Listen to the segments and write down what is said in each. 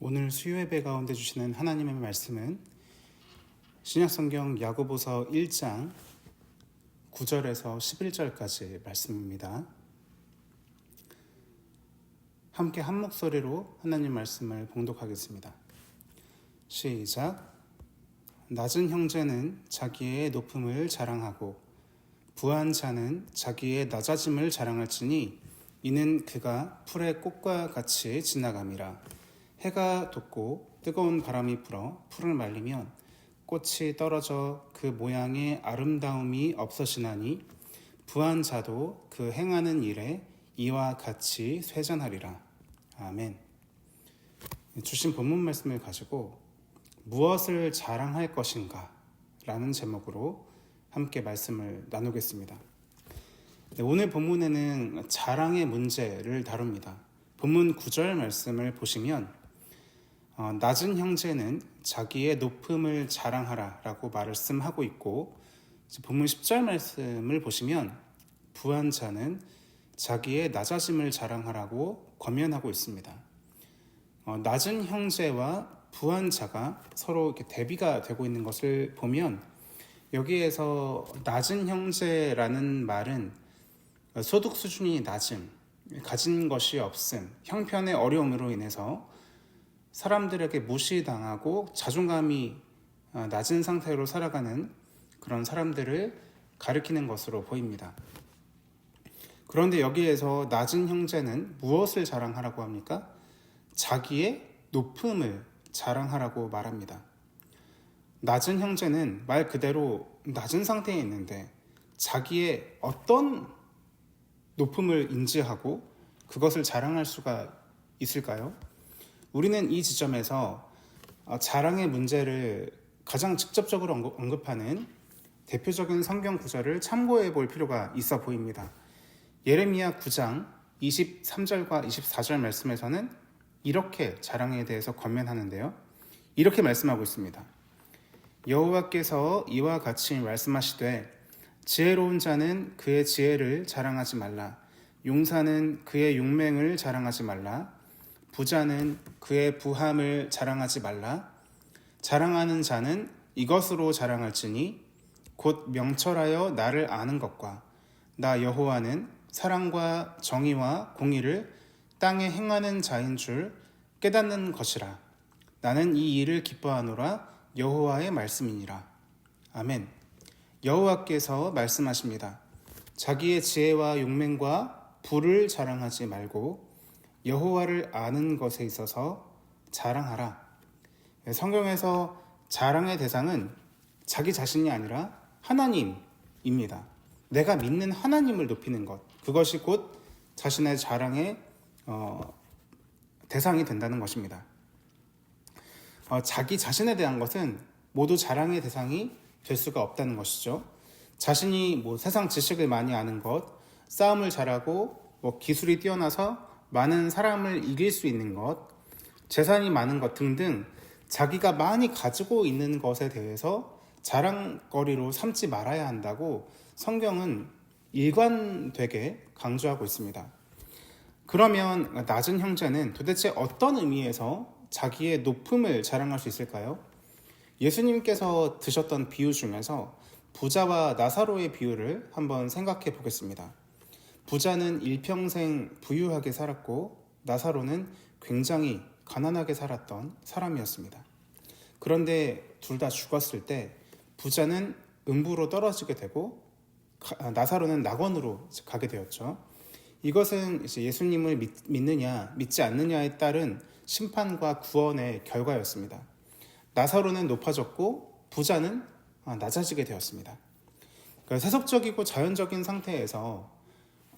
오늘 수요예배 가운데 주시는 하나님의 말씀은 신약성경 야고보서 1장 9절에서 11절까지 말씀입니다. 함께 한 목소리로 하나님 말씀을 봉독하겠습니다. 시작. 낮은 형제는 자기의 높음을 자랑하고 부한 자는 자기의 낮아짐을 자랑할지니 이는 그가 풀의 꽃과 같이 지나감이라. 해가 돋고 뜨거운 바람이 불어 풀을 말리면 꽃이 떨어져 그 모양의 아름다움이 없어지나니 부한 자도 그 행하는 일에 이와 같이 쇠잔하리라. 아멘. 주신 본문 말씀을 가지고 무엇을 자랑할 것인가 라는 제목으로 함께 말씀을 나누겠습니다. 오늘 본문에는 자랑의 문제를 다룹니다. 본문 9절 말씀을 보시면 낮은 형제는 자기의 높음을 자랑하라 라고 말씀하고 있고, 본문 10절 말씀을 보시면 부한 자는 자기의 낮아짐을 자랑하라고 권면하고 있습니다. 낮은 형제와 부한 자가 서로 이렇게 대비가 되고 있는 것을 보면, 여기에서 낮은 형제라는 말은 소득 수준이 낮음, 가진 것이 없음, 형편의 어려움으로 인해서 사람들에게 무시당하고 자존감이 낮은 상태로 살아가는 그런 사람들을 가리키는 것으로 보입니다. 그런데 여기에서 낮은 형제는 무엇을 자랑하라고 합니까? 자기의 높음을 자랑하라고 말합니다. 낮은 형제는 말 그대로 낮은 상태에 있는데 자기의 어떤 높음을 인지하고 그것을 자랑할 수가 있을까요? 우리는 이 지점에서 자랑의 문제를 가장 직접적으로 언급하는 대표적인 성경 구절을 참고해 볼 필요가 있어 보입니다. 예레미야 9장 23절과 24절 말씀에서는 이렇게 자랑에 대해서 권면하는데요. 이렇게 말씀하고 있습니다. 여호와께서 이와 같이 말씀하시되 지혜로운 자는 그의 지혜를 자랑하지 말라. 용사는 그의 용맹을 자랑하지 말라. 부자는 그의 부함을 자랑하지 말라. 자랑하는 자는 이것으로 자랑할지니 곧 명철하여 나를 아는 것과 나 여호와는 사랑과 정의와 공의를 땅에 행하는 자인 줄 깨닫는 것이라. 나는 이 일을 기뻐하노라. 여호와의 말씀이니라. 아멘. 여호와께서 말씀하십니다. 자기의 지혜와 용맹과 부를 자랑하지 말고 여호와를 아는 것에 있어서 자랑하라. 성경에서 자랑의 대상은 자기 자신이 아니라 하나님입니다. 내가 믿는 하나님을 높이는 것, 그것이 곧 자신의 자랑의 대상이 된다는 것입니다. 자기 자신에 대한 것은 모두 자랑의 대상이 될 수가 없다는 것이죠. 자신이 세상 지식을 많이 아는 것, 싸움을 잘하고 기술이 뛰어나서 많은 사람을 이길 수 있는 것, 재산이 많은 것 등등 자기가 많이 가지고 있는 것에 대해서 자랑거리로 삼지 말아야 한다고 성경은 일관되게 강조하고 있습니다. 그러면 낮은 형제는 도대체 어떤 의미에서 자기의 높음을 자랑할 수 있을까요? 예수님께서 드셨던 비유 중에서 부자와 나사로의 비유를 한번 생각해 보겠습니다. 부자는 일평생 부유하게 살았고 나사로는 굉장히 가난하게 살았던 사람이었습니다. 그런데 둘 다 죽었을 때 부자는 음부로 떨어지게 되고 나사로는 낙원으로 가게 되었죠. 이것은 이제 예수님을 믿느냐 믿지 않느냐에 따른 심판과 구원의 결과였습니다. 나사로는 높아졌고 부자는 낮아지게 되었습니다. 세속적이고 자연적인 상태에서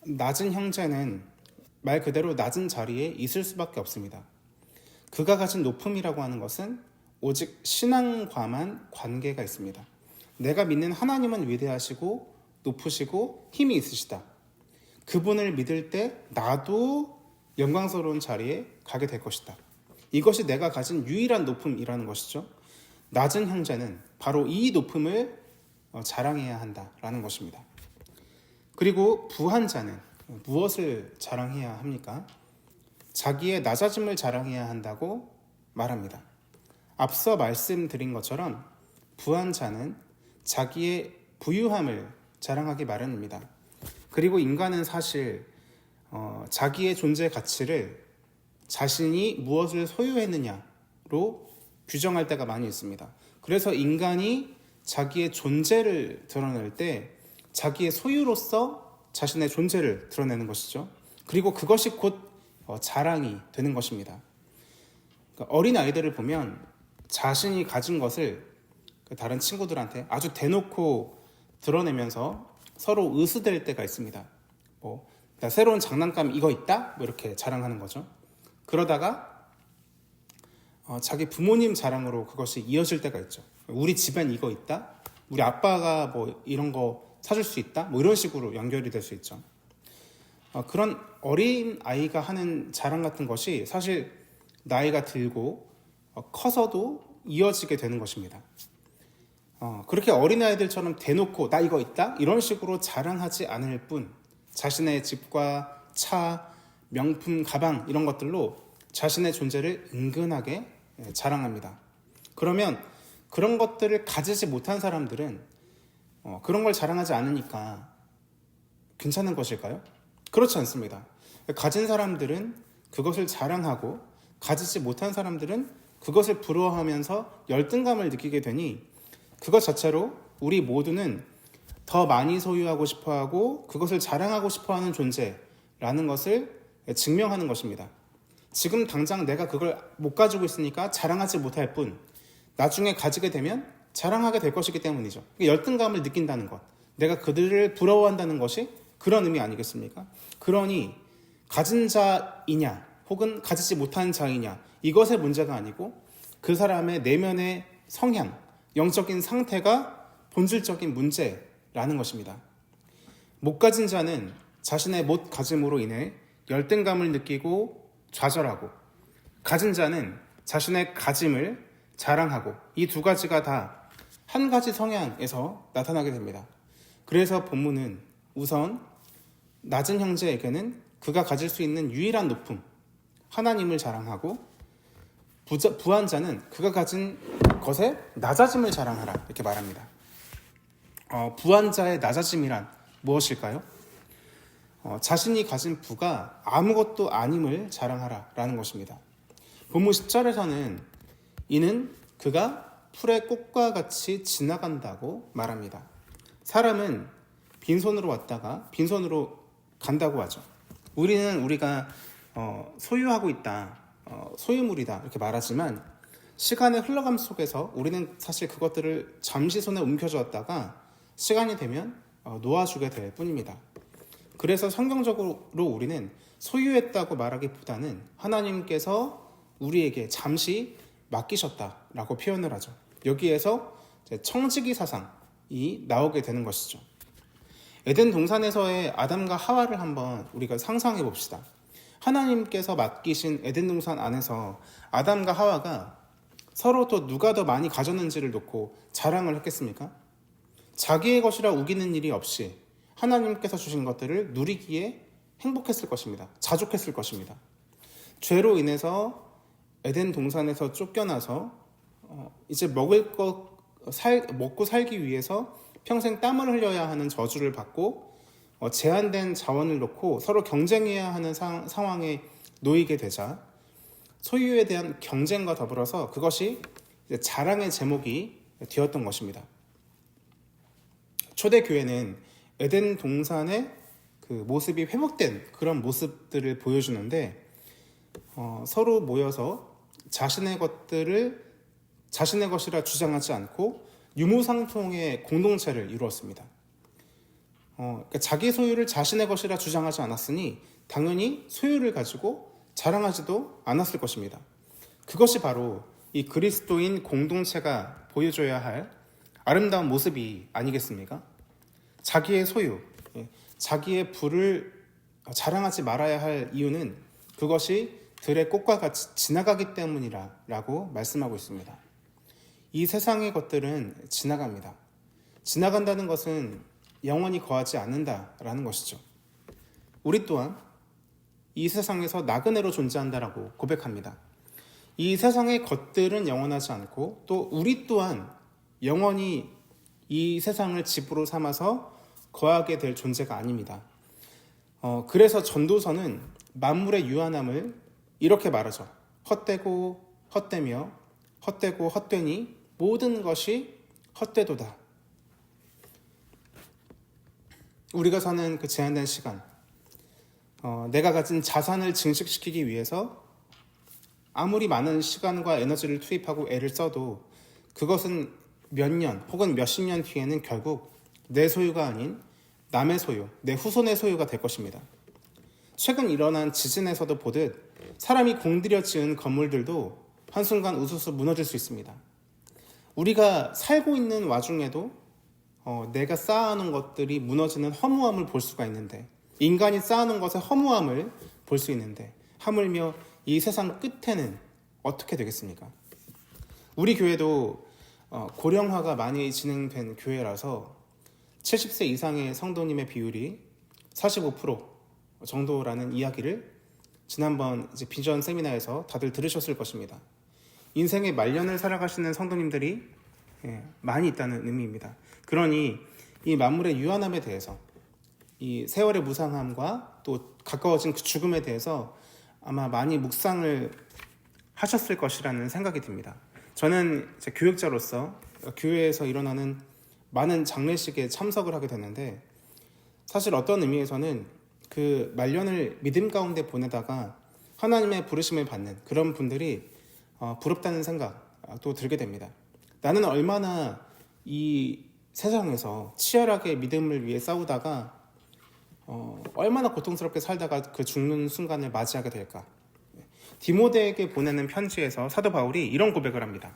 낮은 형제는 말 그대로 낮은 자리에 있을 수밖에 없습니다. 그가 가진 높음이라고 하는 것은 오직 신앙과만 관계가 있습니다. 내가 믿는 하나님은 위대하시고 높으시고 힘이 있으시다. 그분을 믿을 때 나도 영광스러운 자리에 가게 될 것이다. 이것이 내가 가진 유일한 높음이라는 것이죠. 낮은 형제는 바로 이 높음을 자랑해야 한다라는 것입니다. 그리고 부한 자는 무엇을 자랑해야 합니까? 자기의 낮아짐을 자랑해야 한다고 말합니다. 앞서 말씀드린 것처럼 부한 자는 자기의 부유함을 자랑하기 마련입니다. 그리고 인간은 사실 자기의 존재 가치를 자신이 무엇을 소유했느냐로 규정할 때가 많이 있습니다. 그래서 인간이 자기의 존재를 드러낼 때 자기의 소유로서 자신의 존재를 드러내는 것이죠. 그리고 그것이 곧 자랑이 되는 것입니다. 그러니까 어린 아이들을 보면 자신이 가진 것을 다른 친구들한테 아주 대놓고 드러내면서 서로 의수될 때가 있습니다. 나 새로운 장난감 이거 있다? 뭐 이렇게 자랑하는 거죠. 그러다가 자기 부모님 자랑으로 그것이 이어질 때가 있죠. 우리 집엔 이거 있다? 우리 아빠가 뭐 이런 거 사줄 수 있다? 뭐 이런 식으로 연결이 될 수 있죠. 그런 어린 아이가 하는 자랑 같은 것이 사실 나이가 들고 커서도 이어지게 되는 것입니다. 그렇게 어린아이들처럼 대놓고 나 이거 있다? 이런 식으로 자랑하지 않을 뿐 자신의 집과 차, 명품, 가방 이런 것들로 자신의 존재를 은근하게 자랑합니다. 그러면 그런 것들을 가지지 못한 사람들은 그런 걸 자랑하지 않으니까 괜찮은 것일까요? 그렇지 않습니다. 가진 사람들은 그것을 자랑하고 가지지 못한 사람들은 그것을 부러워하면서 열등감을 느끼게 되니 그것 자체로 우리 모두는 더 많이 소유하고 싶어하고 그것을 자랑하고 싶어하는 존재라는 것을 증명하는 것입니다. 지금 당장 내가 그걸 못 가지고 있으니까 자랑하지 못할 뿐 나중에 가지게 되면 자랑하게 될 것이기 때문이죠. 열등감을 느낀다는 것, 내가 그들을 부러워한다는 것이 그런 의미 아니겠습니까? 그러니 가진 자이냐 혹은 가지지 못한 자이냐 이것의 문제가 아니고 그 사람의 내면의 성향, 영적인 상태가 본질적인 문제라는 것입니다. 못 가진 자는 자신의 못 가짐으로 인해 열등감을 느끼고 좌절하고 가진 자는 자신의 가짐을 자랑하고 이 두 가지가 다 한 가지 성향에서 나타나게 됩니다. 그래서 본문은 우선 낮은 형제에게는 그가 가질 수 있는 유일한 높음, 하나님을 자랑하고 부한 자는 그가 가진 것에 낮아짐을 자랑하라 이렇게 말합니다. 부한 자의 낮아짐이란 무엇일까요? 자신이 가진 부가 아무것도 아님을 자랑하라라는 것입니다. 본문 10절에서는 이는 그가 풀의 꽃과 같이 지나간다고 말합니다. 사람은 빈손으로 왔다가 빈손으로 간다고 하죠. 우리가 소유하고 있다, 소유물이다 이렇게 말하지만 시간의 흘러감 속에서 우리는 사실 그것들을 잠시 손에 움켜쥐었다가 시간이 되면 놓아주게 될 뿐입니다. 그래서 성경적으로 우리는 소유했다고 말하기보다는 하나님께서 우리에게 잠시 맡기셨다라고 표현을 하죠. 여기에서 청지기 사상이 나오게 되는 것이죠. 에덴 동산에서의 아담과 하와를 한번 우리가 상상해 봅시다. 하나님께서 맡기신 에덴 동산 안에서 아담과 하와가 서로 또 누가 더 많이 가졌는지를 놓고 자랑을 했겠습니까? 자기의 것이라 우기는 일이 없이 하나님께서 주신 것들을 누리기에 행복했을 것입니다. 자족했을 것입니다. 죄로 인해서 에덴 동산에서 쫓겨나서 이제 먹고 살기 위해서 평생 땀을 흘려야 하는 저주를 받고 제한된 자원을 놓고 서로 경쟁해야 하는 상황에 놓이게 되자 소유에 대한 경쟁과 더불어서 그것이 이제 자랑의 제목이 되었던 것입니다. 초대교회는 에덴 동산의 그 모습이 회복된 그런 모습들을 보여주는데 서로 모여서 자신의 것이라 주장하지 않고 유무상통의 공동체를 이루었습니다. 그러니까 자기 소유를 자신의 것이라 주장하지 않았으니 당연히 소유를 가지고 자랑하지도 않았을 것입니다. 그것이 바로 이 그리스도인 공동체가 보여줘야 할 아름다운 모습이 아니겠습니까? 자기의 소유, 자기의 부를 자랑하지 말아야 할 이유는 그것이 들의 꽃과 같이 지나가기 때문이라고 말씀하고 있습니다. 이 세상의 것들은 지나갑니다. 지나간다는 것은 영원히 거하지 않는다라는 것이죠. 우리 또한 이 세상에서 나그네로 존재한다라고 고백합니다. 이 세상의 것들은 영원하지 않고 또 우리 또한 영원히 이 세상을 집으로 삼아서 거하게 될 존재가 아닙니다. 그래서 전도서는 만물의 유한함을 이렇게 말하죠. 헛되고 헛되며 헛되고 헛되니 모든 것이 헛되도다. 우리가 사는 그 제한된 시간, 내가 가진 자산을 증식시키기 위해서 아무리 많은 시간과 에너지를 투입하고 애를 써도 그것은 몇 년 혹은 몇십 년 뒤에는 결국 내 소유가 아닌 남의 소유, 내 후손의 소유가 될 것입니다. 최근 일어난 지진에서도 보듯 사람이 공들여 지은 건물들도 한순간 우수수 무너질 수 있습니다. 우리가 살고 있는 와중에도 내가 쌓아놓은 것들이 무너지는 허무함을 볼 수가 있는데, 인간이 쌓아놓은 것의 허무함을 볼 수 있는데, 하물며 이 세상 끝에는 어떻게 되겠습니까? 우리 교회도 고령화가 많이 진행된 교회라서 70세 이상의 성도님의 비율이 45% 정도라는 이야기를 지난번 비전 세미나에서 다들 들으셨을 것입니다. 인생의 말년을 살아가시는 성도님들이 많이 있다는 의미입니다. 그러니 이 만물의 유한함에 대해서, 이 세월의 무상함과 또 가까워진 그 죽음에 대해서 아마 많이 묵상을 하셨을 것이라는 생각이 듭니다. 저는 교육자로서 교회에서 일어나는 많은 장례식에 참석을 하게 되는데, 사실 어떤 의미에서는 그 말년을 믿음 가운데 보내다가 하나님의 부르심을 받는 그런 분들이 부럽다는 생각도 들게 됩니다. 나는 얼마나 이 세상에서 치열하게 믿음을 위해 싸우다가 얼마나 고통스럽게 살다가 그 죽는 순간을 맞이하게 될까. 디모데에게 보내는 편지에서 사도 바울이 이런 고백을 합니다.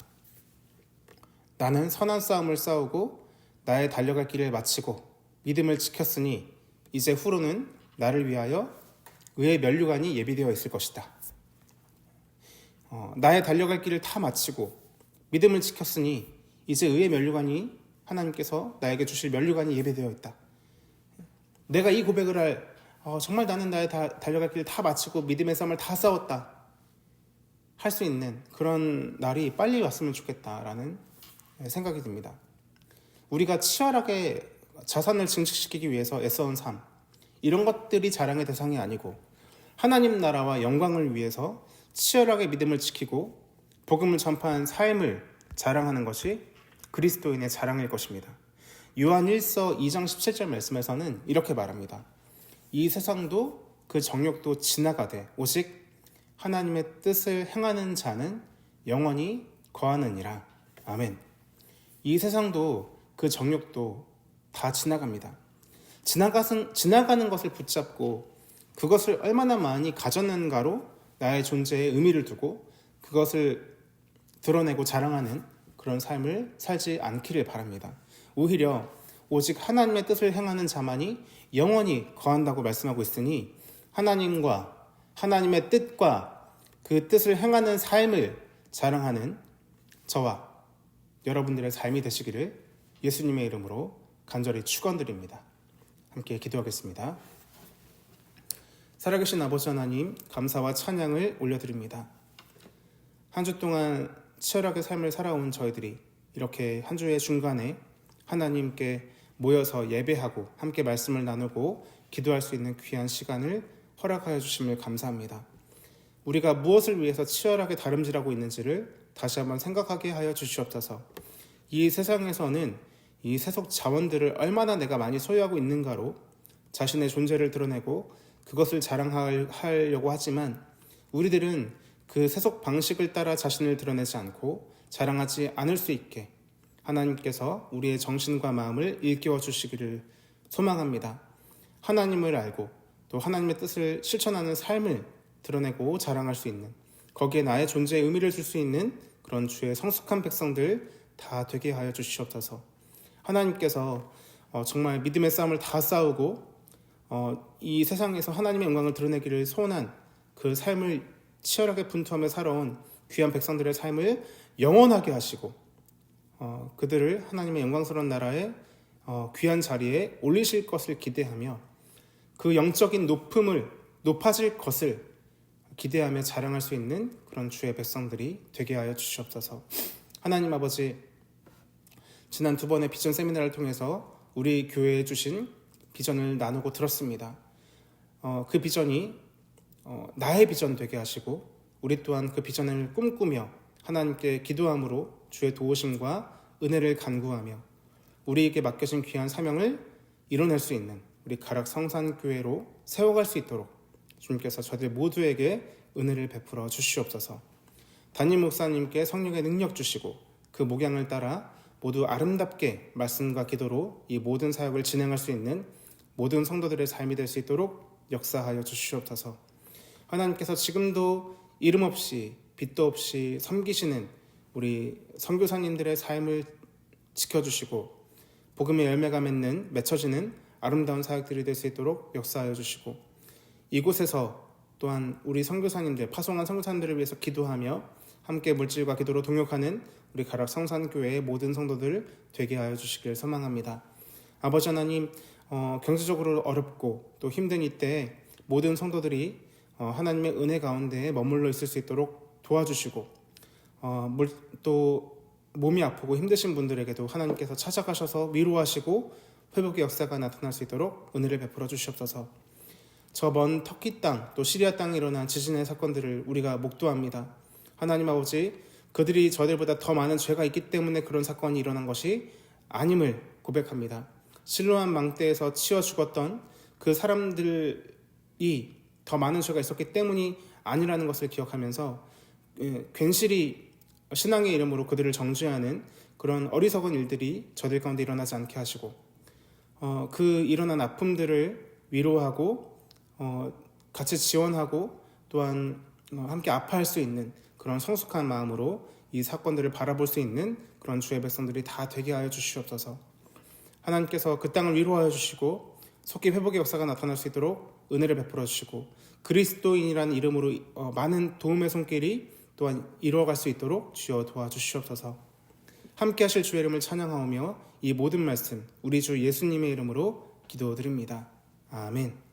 나는 선한 싸움을 싸우고 나의 달려갈 길을 마치고 믿음을 지켰으니 이제 후로는 나를 위하여 의의 면류관이 예비되어 있을 것이다. 나의 달려갈 길을 다 마치고 믿음을 지켰으니 이제 의의 면류관이, 하나님께서 나에게 주실 면류관이 예비되어 있다. 내가 이 고백을 할 정말 나는 나의 달려갈 길을 다 마치고 믿음의 싸움을 다 싸웠다 할 수 있는 그런 날이 빨리 왔으면 좋겠다라는 생각이 듭니다. 우리가 치열하게 자산을 증식시키기 위해서 애써온 삶, 이런 것들이 자랑의 대상이 아니고 하나님 나라와 영광을 위해서 치열하게 믿음을 지키고 복음을 전파한 삶을 자랑하는 것이 그리스도인의 자랑일 것입니다. 요한 1서 2장 17절 말씀에서는 이렇게 말합니다. 이 세상도 그 정욕도 지나가되 오직 하나님의 뜻을 행하는 자는 영원히 거하느니라. 아멘. 이 세상도 그 정욕도 다 지나갑니다. 지나가는 것을 붙잡고 그것을 얼마나 많이 가졌는가로 나의 존재에 의미를 두고 그것을 드러내고 자랑하는 그런 삶을 살지 않기를 바랍니다. 오히려 오직 하나님의 뜻을 행하는 자만이 영원히 거한다고 말씀하고 있으니 하나님과 하나님의 뜻과 그 뜻을 행하는 삶을 자랑하는 저와 여러분들의 삶이 되시기를 예수님의 이름으로 간절히 축원드립니다. 함께 기도하겠습니다. 살아계신 아버지 하나님, 감사와 찬양을 올려드립니다. 한 주 동안 치열하게 삶을 살아온 저희들이 이렇게 한 주의 중간에 하나님께 모여서 예배하고 함께 말씀을 나누고 기도할 수 있는 귀한 시간을 허락하여 주심을 감사합니다. 우리가 무엇을 위해서 치열하게 다름질하고 있는지를 다시 한번 생각하게 하여 주시옵소서. 이 세상에서는 이 세속 자원들을 얼마나 내가 많이 소유하고 있는가로 자신의 존재를 드러내고 그것을 자랑하려고 하지만 우리들은 그 세속 방식을 따라 자신을 드러내지 않고 자랑하지 않을 수 있게 하나님께서 우리의 정신과 마음을 일깨워 주시기를 소망합니다. 하나님을 알고 또 하나님의 뜻을 실천하는 삶을 드러내고 자랑할 수 있는, 거기에 나의 존재에 의미를 줄 수 있는 그런 주의 성숙한 백성들 다 되게 하여 주시옵소서. 하나님께서 정말 믿음의 싸움을 다 싸우고 이 세상에서 하나님의 영광을 드러내기를 소원한 그 삶을 치열하게 분투하며 살아온 귀한 백성들의 삶을 영원하게 하시고 그들을 하나님의 영광스러운 나라의 귀한 자리에 올리실 것을 기대하며 그 영적인 높아질 것을 기대하며 자랑할 수 있는 그런 주의 백성들이 되게 하여 주시옵소서. 하나님 아버지, 지난 2번의 비전 세미나를 통해서 우리 교회에 주신 비전을 나누고 들었습니다. 그 비전이 나의 비전 되게 하시고 우리 또한 그 비전을 꿈꾸며 하나님께 기도함으로 주의 도우심과 은혜를 간구하며 우리에게 맡겨진 귀한 사명을 이뤄낼 수 있는 우리 가락 성산교회로 세워갈 수 있도록 주님께서 저들 모두에게 은혜를 베풀어 주시옵소서. 담임 목사님께 성령의 능력 주시고 그 목양을 따라 모두 아름답게 말씀과 기도로 이 모든 사역을 진행할 수 있는 모든 성도들의 삶이 될 수 있도록 역사하여 주시옵소서. 하나님께서 지금도 이름 없이 빛도 없이 섬기시는 우리 선교사님들의 삶을 지켜주시고 복음의 열매가 맺혀지는 아름다운 사역들이 될 수 있도록 역사하여 주시고 이곳에서 또한 우리 선교사님들, 파송한 선교사님들을 위해서 기도하며 함께 물질과 기도로 동역하는 우리 가락 성산교회의 모든 성도들 되게 하여 주시길 소망합니다. 아버지 하나님, 경제적으로 어렵고 또 힘든 이때 모든 성도들이 하나님의 은혜 가운데 머물러 있을 수 있도록 도와주시고 또 몸이 아프고 힘드신 분들에게도 하나님께서 찾아가셔서 위로하시고 회복의 역사가 나타날 수 있도록 은혜를 베풀어 주시옵소서. 저 먼 터키 땅 또 시리아 땅에 일어난 지진의 사건들을 우리가 목도합니다. 하나님 아버지, 그들이 저들보다 더 많은 죄가 있기 때문에 그런 사건이 일어난 것이 아님을 고백합니다. 실로암 망대에서 치어 죽었던 그 사람들이 더 많은 죄가 있었기 때문이 아니라는 것을 기억하면서 괜시리 신앙의 이름으로 그들을 정죄하는 그런 어리석은 일들이 저들 가운데 일어나지 않게 하시고 그 일어난 아픔들을 위로하고 같이 지원하고 또한 함께 아파할 수 있는 그런 성숙한 마음으로 이 사건들을 바라볼 수 있는 그런 주의 백성들이 다 되게 하여 주시옵소서. 하나님께서 그 땅을 위로하여 주시고 속히 회복의 역사가 나타날 수 있도록 은혜를 베풀어 주시고 그리스도인이라는 이름으로 많은 도움의 손길이 또한 이루어갈 수 있도록 주여 도와주시옵소서. 함께 하실 주의 이름을 찬양하오며 이 모든 말씀 우리 주 예수님의 이름으로 기도드립니다. 아멘.